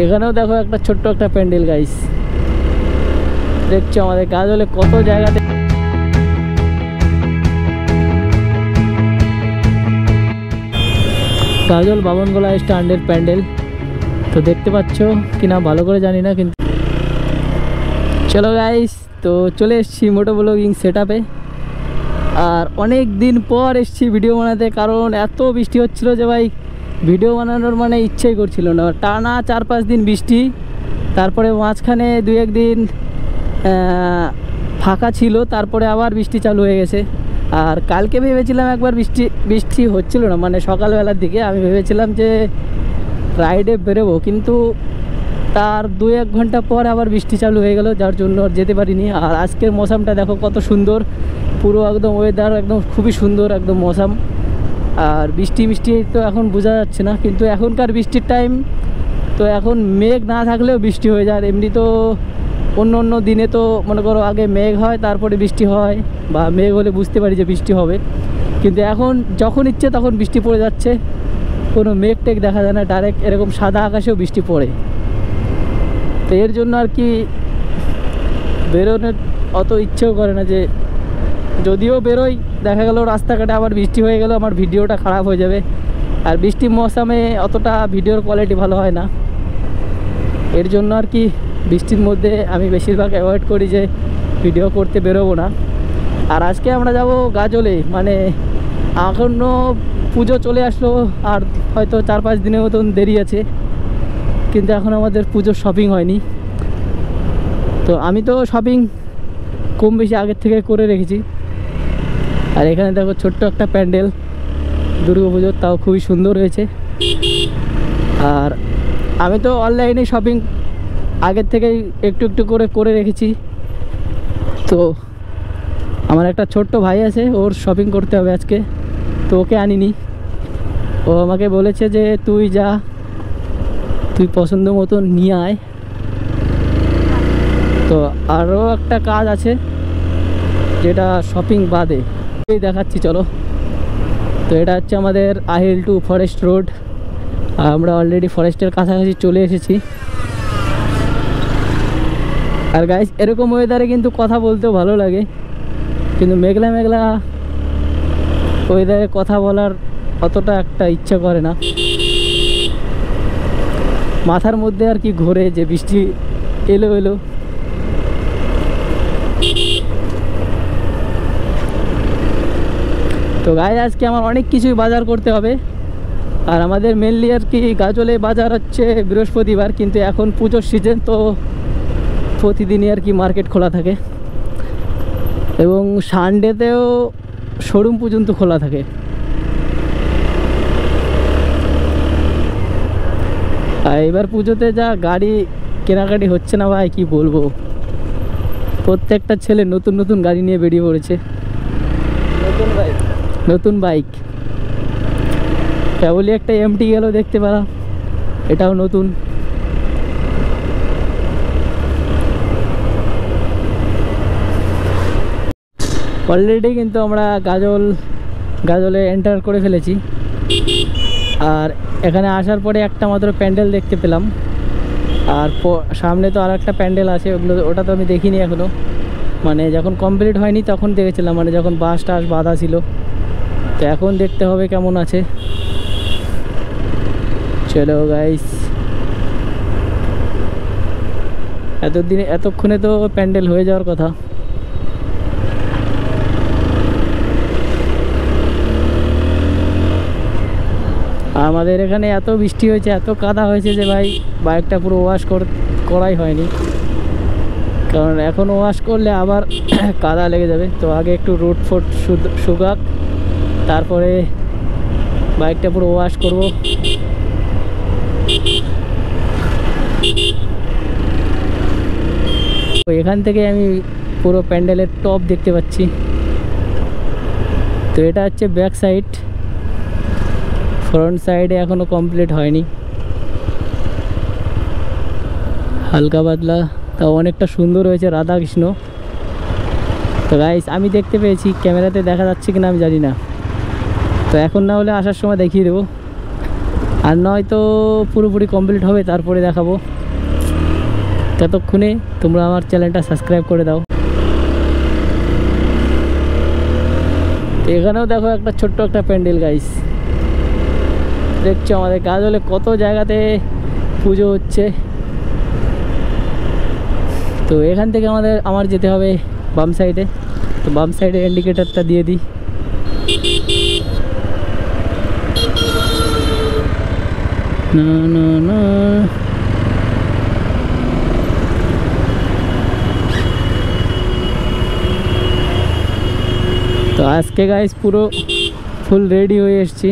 এখানেও দেখো একটা ছোট্ট একটা প্যান্ডেল গাইস, দেখছো আমাদের গাজলে কত জায়গাতে গাজল বামনগোলা স্ট্যান্ডের প্যান্ডেল। তো দেখতে পাচ্ছ কিনা ভালো করে জানি না, কিন্তু চলো গাইস, তো চলে এসেছি মোটো ব্লগিং সেটআপে। আর অনেক দিন পর এসেছি ভিডিও বানাতে, কারণ এত বৃষ্টি হচ্ছিল যে ভাই ভিডিও বানানোর মানে ইচ্ছেই করছিল না। টানা 4-5 দিন বৃষ্টি, তারপরে মাঝখানে 2-1 দিন ফাঁকা ছিল, তারপরে আবার বৃষ্টি চালু হয়ে গেছে। আর কালকে ভেবেছিলাম একবার বৃষ্টি হচ্ছিল না, মানে সকালবেলার দিকে আমি ভেবেছিলাম যে রাইডে বেরোবো, কিন্তু তার 2-1 ঘন্টা পর আবার বৃষ্টি চালু হয়ে গেল, যার জন্য যেতে পারিনি। আর আজকের মৌসামটা দেখো কত সুন্দর, পুরো একদম ওয়েদার একদম খুবই সুন্দর একদম মৌসাম। আর বৃষ্টি তো এখন বোঝা যাচ্ছে না, কিন্তু এখনকার বৃষ্টির টাইম তো এখন মেঘ না থাকলেও বৃষ্টি হয়ে যায়। এমনি তো অন্য দিনে তো মনে করো আগে মেঘ হয় তারপরে বৃষ্টি হয়, বা মেঘ হলে বুঝতে পারি যে বৃষ্টি হবে, কিন্তু এখন যখন ইচ্ছে তখন বৃষ্টি পড়ে যাচ্ছে, কোনো মেঘ টেঘ দেখা যায় না, ডাইরেক্ট এরকম সাদা আকাশেও বৃষ্টি পড়ে। তো এর জন্য আর কি বেরোনোর অত ইচ্ছেও করে না, যে যদিও বেরোই দেখা গেল রাস্তাঘাটে আবার বৃষ্টি হয়ে গেল, আমার ভিডিওটা খারাপ হয়ে যাবে। আর বৃষ্টির মৌসুমে অতটা ভিডিওর কোয়ালিটি ভালো হয় না, এর জন্য আর কি বৃষ্টির মধ্যে আমি বেশিরভাগ অ্যাভয়েড করি যে ভিডিও করতে বেরোবো না। আর আজকে আমরা যাব গাজলে, মানে এখনও পুজো চলে আসলো, আর হয়তো 4-5 দিনের মতন দেরি আছে, কিন্তু এখন আমাদের পুজোর শপিং হয়নি। তো আমি তো শপিং কম বেশি আগের থেকে করে রেখেছি। আর এখানে দেখো ছোট্ট একটা প্যান্ডেল দুর্গা পুজোর, তাও খুবই সুন্দর হয়েছে। আর আমি তো অনলাইনে শপিং আগের থেকেই একটু করে রেখেছি। তো আমার একটা ছোট্ট ভাই আছে, ওর শপিং করতে হবে আজকে, তো ওকে আনিনি। ও আমাকে বলেছে যে তুই যা, তুই পছন্দ মতো নিয়ে আয়। তো আরও একটা কাজ আছে যেটা শপিং বাদে, এই দেখাচ্ছি চলো। তো এটা হচ্ছে আমাদের আহিল টু ফরেস্ট রোড, আমরা অলরেডি ফরেস্টের কাছাকাছি চলে এসেছি। আর গাইস এরকম ওয়েদারে কিন্তু কথা বলতেও ভালো লাগে, কিন্তু মেঘলা ওয়েদারে কথা বলার অতটা একটা ইচ্ছা করে না, মাথার মধ্যে আর কি ঘোরে যে বৃষ্টি এলো। তো গাইস আজকে আমার অনেক কিছুই বাজার করতে হবে। আর আমাদের মেনলি আর কি গাজলে বাজার হচ্ছে বৃহস্পতিবার, কিন্তু এখন পুজোর সিজন, তো প্রতিদিনই আর কি মার্কেট খোলা থাকে, এবং সানডেতেও শোরুম পর্যন্ত খোলা থাকে। আর এবার পুজোতে যা গাড়ি কেনাকাটি হচ্ছে না ভাই, কি বলবো, প্রত্যেকটা ছেলে নতুন গাড়ি নিয়ে বেরিয়ে পড়েছে। নতুন বাইক কেবলই একটা এমটি গেল দেখতে পেলাম, এটাও নতুন। অলরেডি কিন্তু আমরা গাজলে এন্টার করে ফেলেছি। আর এখানে আসার পরে একটা মাত্র প্যান্ডেল দেখতে পেলাম, আর সামনে তো আর একটা প্যান্ডেল আছে, ওটা তো আমি দেখিনি এখনও, মানে যখন কমপ্লিট হয়নি তখন দেখেছিলাম, মানে যখন বাস টাস বাঁধা ছিল। তো এখন দেখতে হবে কেমন আছে। চলো গাইস, এতক্ষণে তো প্যান্ডেল হয়ে যাওয়ার কথা। আমাদের এখানে এত বৃষ্টি হয়েছে, এত কাদা হয়েছে যে ভাই বাইকটা পুরো ওয়াশ করাই হয়নি, কারণ এখন ওয়াশ করলে আবার কাদা লেগে যাবে। তো আগে একটু রোড ফোট শুকাক, তারপরে বাইকটা পুরো ওয়াশ করব। তো এখান থেকে আমি পুরো প্যান্ডেলের টপ দেখতে পাচ্ছি। তো এটা হচ্ছে ব্যাক সাইড, ফ্রন্ট সাইডে এখনো কমপ্লিট হয়নি, হালকা পাতলা, তাও অনেকটা সুন্দর হয়েছে রাধাকৃষ্ণ। তো গাইস আমি দেখতে পেয়েছি, ক্যামেরাতে দেখা যাচ্ছে কিনা আমি জানি না, তো এখন না হলে আসার সময় দেখিয়ে দেবো। আর নয়তো পুরোপুরি কমপ্লিট হবে তারপরে দেখাবো। ততক্ষণে তোমরা আমার চ্যানেলটা সাবস্ক্রাইব করে দাও। এখানেও দেখো একটা ছোট্ট একটা প্যান্ডেল গাইস, দেখছো আমাদের গাজলে কত জায়গাতে পুজো হচ্ছে। তো এখান থেকে আমার যেতে হবে বাম সাইডে। তো বাম সাইডে ইন্ডিকেটারটা দিয়ে দিই। না না না, তো আজকে গাইস পুরো ফুল রেডি হয়ে এসেছি।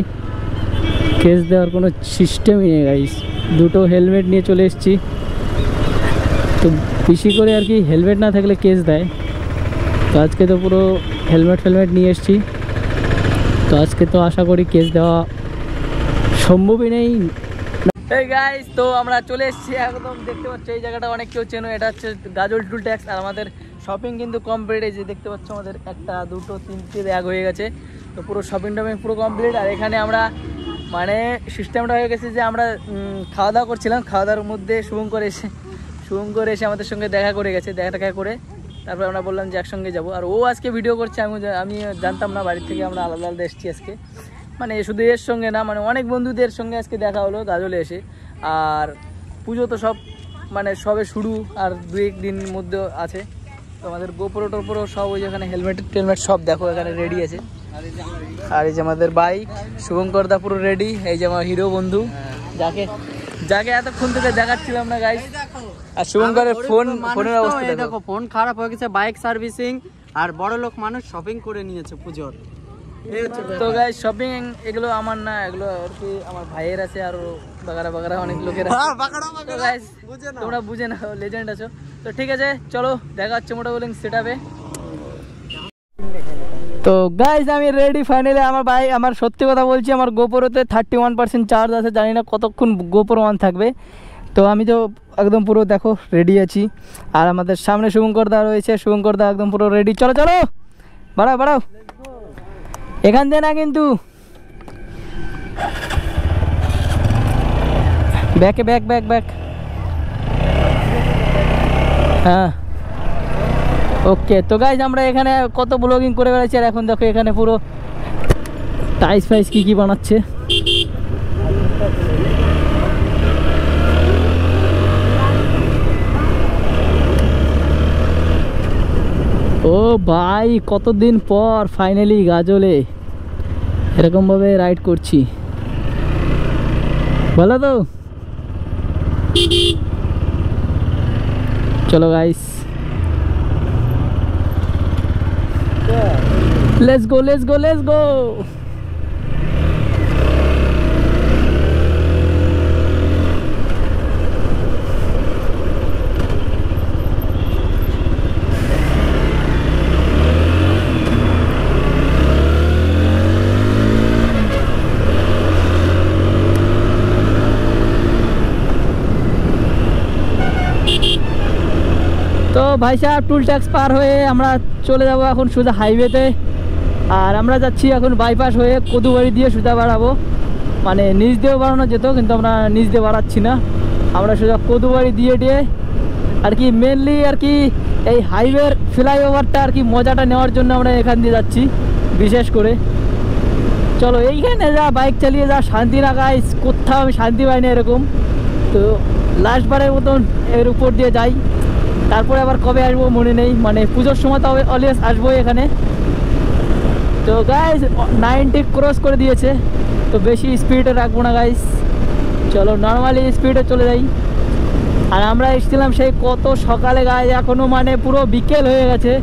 কেস দেওয়ার কোনো সিস্টেমই নেই গাইস, দুটো হেলমেট নিয়ে চলে এসেছি। তো বেশি করে আর কি হেলমেট না থাকলে কেস দেয়। তো আজকে তো পুরো হেলমেট নিয়ে এসেছি। তো আজকে তো আশা করি কেস দেওয়া সম্ভবই নেই। এই গাইস, তো আমরা চলে এসেছি একদম, দেখতে পাচ্ছ এই জায়গাটা অনেক কেউ চেনো, এটা হচ্ছে গাজল টুল ট্যাক্স। আর আমাদের শপিং কিন্তু কমপ্লিট। এই যে দেখতে পাচ্ছ আমাদের 1 2 3 ব্যাগ হয়ে গেছে। তো পুরো শপিং টপিং পুরো কমপ্লিট। আর এখানে আমরা মানে সিস্টেমটা হয়ে গেছে যে আমরা খাওয়া দাওয়া করছিলাম, খাওয়া দাওয়ার মধ্যে শুভঙ্কর এসে আমাদের সঙ্গে দেখা করে গেছে। দেখা করে তারপর আমরা বললাম যে একসঙ্গে যাবো। আর ও আজকে ভিডিও করছে, আমি জানতাম না। বাড়ির থেকে আমরা আলাদা আলাদা এসেছি আজকে, মানে শুধু এর সঙ্গে না, মানে অনেক বন্ধুদের সঙ্গে আজকে দেখা হলো গাজলে এসে। আর পুজো তো সব মানে সবে শুরু, আর 2-1 দিন মধ্যে আছে। তো আমাদের গোপুরো টোপুরো সব ওই যেখানে হেলমেট টেলমেট সব দেখো এখানে রেডি আছে। আর এই যে আমাদের বাইক শুভঙ্কর দা পুরো রেডি। এই যে আমার হিরো বন্ধু, যাকে এতক্ষণ থেকে দেখাচ্ছিলাম না গাইস। আর শুভঙ্করের ফোনের অবস্থা দেখো, ফোন খারাপ হয়ে গেছে, বাইক সার্ভিসিং। আর বড় লোক মানুষ শপিং করে নিয়েছে পুজোর। তো গাইস শপিং এগুলো আমার না, এগুলো আর কি আমার ভাইয়ের আছে, আর বাগারা অনেক লোকের আছে। তো গাইস তোমরা বুঝে নাও, লেজেন্ড আছো। তো ঠিক আছে, চলো দেখা হচ্ছে মোটামুটি সেটআপে। তো গাইস আমি রেডি ফাইনালি। আমার সত্যি কথা বলছি, আমার গোপুরোতে 31% চার্জ আছে, জানি না কতক্ষণ গোপুরো অন থাকবে। তো আমি তো একদম পুরো দেখো রেডি আছি। আর আমাদের সামনে শুভঙ্কর দা রয়েছে, শুভঙ্কর দা একদম পুরো রেডি। চলো বাড়াও এখান দিয়ে না কিন্তু, ব্যাক। হ্যাঁ ওকে। তো গাইজ আমরা এখানে কত ব্লগিং করে বেড়াচ্ছি, আর এখন দেখো এখানে পুরো টাইস ফাইস কি বানাচ্ছে। ও ভাই, কতদিন পর ফাইনালি গাজলে এরকম ভাবে রাইড করছি, ভালো তো। চলো গাইস, let's go। তো ভাই সাহেব টুল ট্যাক্স পার হয়ে আমরা চলে যাব এখন সোজা হাইওয়েতে। আর আমরা যাচ্ছি এখন বাইপাস হয়ে কদুবাড়ি দিয়ে সোজা বাড়াবো। মানে নিচ দিয়েও বাড়ানো যেত, কিন্তু আমরা নিচ দিয়ে বাড়াচ্ছি না, আমরা সোজা কদুবাড়ি দিয়ে আর কি মেনলি আর কি এই হাইওয়ের ফ্লাইওভারটা আর কি মজাটা নেওয়ার জন্য আমরা এখান দিয়ে যাচ্ছি বিশেষ করে। চলো, এইখানে যা বাইক চালিয়ে যা শান্তি না গাইস, কোথাও আমি শান্তি পাই না এরকম। তো লাস্টবারের মতন এর উপর দিয়ে যাই, তারপরে আবার কবে আসবো মনে নেই, মানে পুজোর সময় তো অলওয়েজ আসবো এখানে। তো গাইস 90 ক্রস করে দিয়েছে, তো বেশি স্পিডে রাখবো না গাইস, চলো নর্মালি স্পিডে চলে যাই। আর আমরা এসেছিলাম সেই কত সকালে গাইস, এখনো মানে পুরো বিকেল হয়ে গেছে।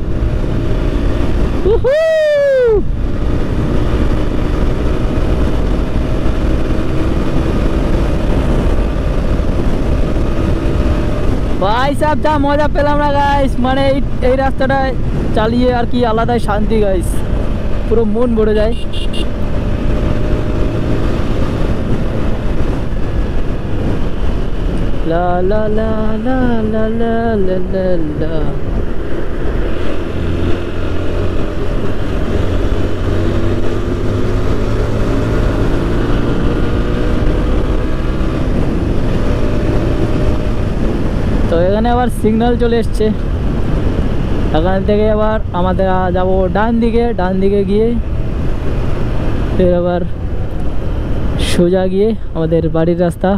ভাই সাহেব যা মজা পেলাম না গাইস, মানে এই রাস্তাটা চালিয়ে আর কি আলাদাই শান্তি গাইস, পুরো মন ভরে যায়। লা লা লা লা লা লা লা লা। এখানে আবার সিগন্যাল চলে এসছে। এখান থেকে আবার আমাদের যাব ডান দিকে গিয়ে ফের আবার সোজা গিয়ে আমাদের বাড়ির রাস্তা।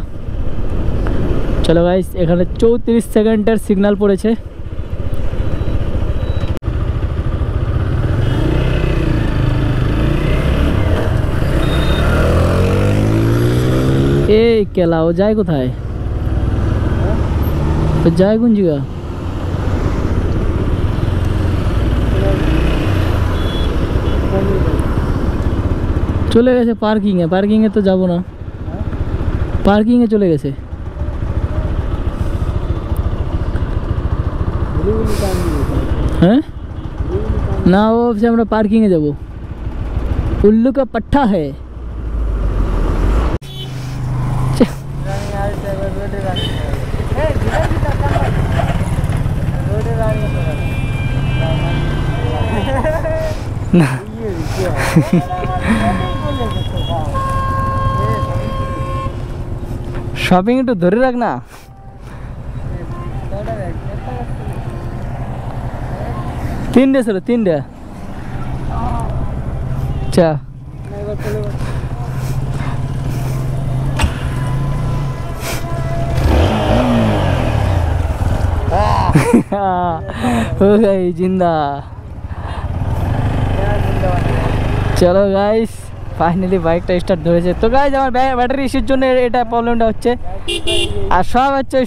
চলো গাইস, এখানে 34 সেকেন্ডের সিগন্যাল পড়েছে। এই কেলা ও যায় কোথায়? ও যায় কোন জায়গা? চলে গেছে পার্কিংয়ে তো যাব না, পার্কিংয়ে চলে গেছে। হ্যাঁ না, ও ভাবছে আমরা পার্কিংয়ে যাব। उल्लू का पट्टा है। না শপিং একটু ধরে রাখ না। তিনটে ছিল, তিনটে। আচ্ছা हो गई जिंदा। চলো গাইস, ফাইনালি বাইকটা স্টার্ট ধরেছে। তো গাইস আমার ব্যাটারি ইস্যুর জন্য এটা প্রবলেমটা হচ্ছে, আর সব হচ্ছে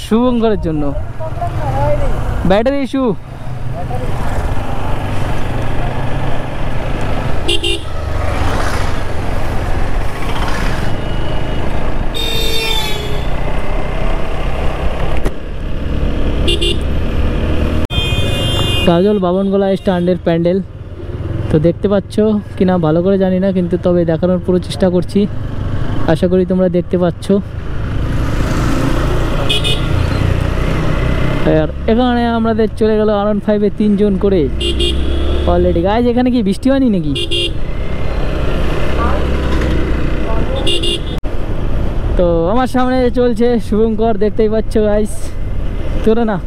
শুভঙ্করের জন্য ব্যাটারি ইস্যু। কাজল বাবনগোলা স্ট্যান্ডের প্যান্ডেল তো দেখতে পাচ্ছ কিনা ভালো করে জানি না, কিন্তু তবে দেখানোর পুরো চেষ্টা করছি। আশা করি তোমরা দেখতে পাচ্ছ। আর এখানে আমাদের চলে গেল R15-এ 3 জন করে অলরেডি। গাইজ এখানে কি বৃষ্টি হয়নি নাকি? তো আমার সামনে চলছে শুভঙ্কর, দেখতেই পাচ্ছ গাইজ। তোরা না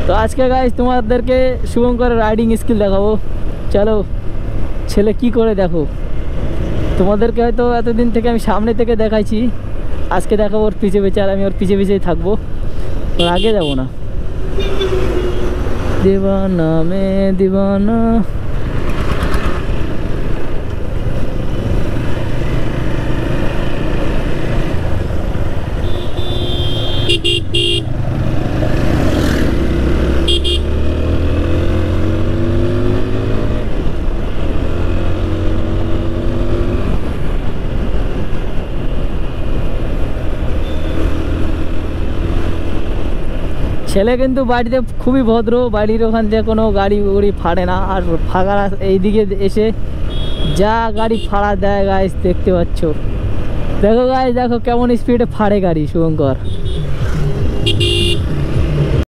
তো আজকে গাইজ তোমাদেরকে শুভঙ্করের রাইডিং স্কিল দেখাবো। চলো ছেলে কি করে দেখো। তোমাদেরকে হয়তো এতদিন থেকে আমি সামনে থেকে দেখাইছি, আজকে দেখাবো ওর পিছে পিছে, আর আমি ওর পিছে পিছেই থাকবো, ওর আগে যাবো না। দিবানা মে দিবানা। ছেলে কিন্তু বাড়িতে খুবই ভদ্র, বাড়ির ওখান থেকে কোনো গাড়ি উড়ি ফাড়ে না। আর ফাঁকা এইদিকে এসে যা গাড়ি ফাড়া দেয় গাইস দেখতে পাচ্ছ। দেখো গাইস, দেখো কেমন স্পিডে ফাড়ে গাড়ি শুভঙ্কর।